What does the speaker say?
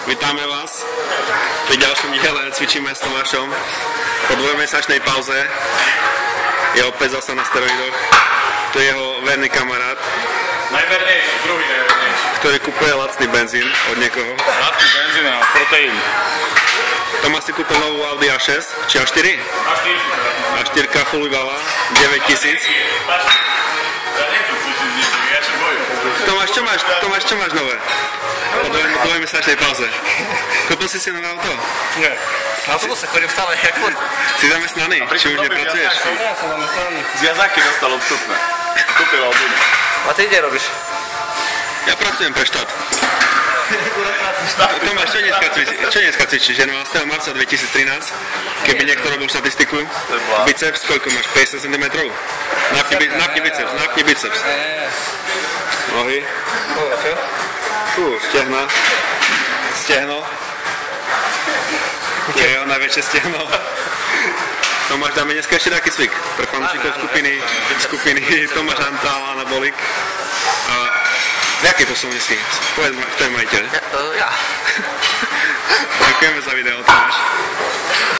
Vítáme vás pri ďalšom diele Cvičíme s Tomášom. Po dvojmesačnej pauze je opäť zasa na steroidoch. To je jeho verný kamarát. Najvernejší, druhý najvernejší. Ktorý kupuje lacný benzín od niekoho. Lacný benzín a proteín. Tomáš si kúpil novú Audi A6, či A4? A4 full vybava, 9000. Tomáš, čo máš nové? Po dvojmesačnej pauze. Kúpil si nové auto? Nie. Na autobuse chodím stále, jak furt. Si zamestnaný? Či už nepracuješ? Ja som zamestnaný. Z Jazáky dostal odstupné. Kúpil album. A ty kde robíš? Ja pracujem pre štát. Tomáš, čo dneska cvičíš? 11. marca 2013, keby niekto robil štatistiku. Biceps, koľko máš? 50 cm? Napni biceps. Nohy. Stehno. Jo, najväčšie stehno. Tomáš, dáme dneska ešte taký cvik pre fanúšikov skupiny Tomáš Antal, Anabolik. V jakej poslovne si? Povedz ma, kto je majiteľ? Ja. Ďakujeme za video, Tomáš.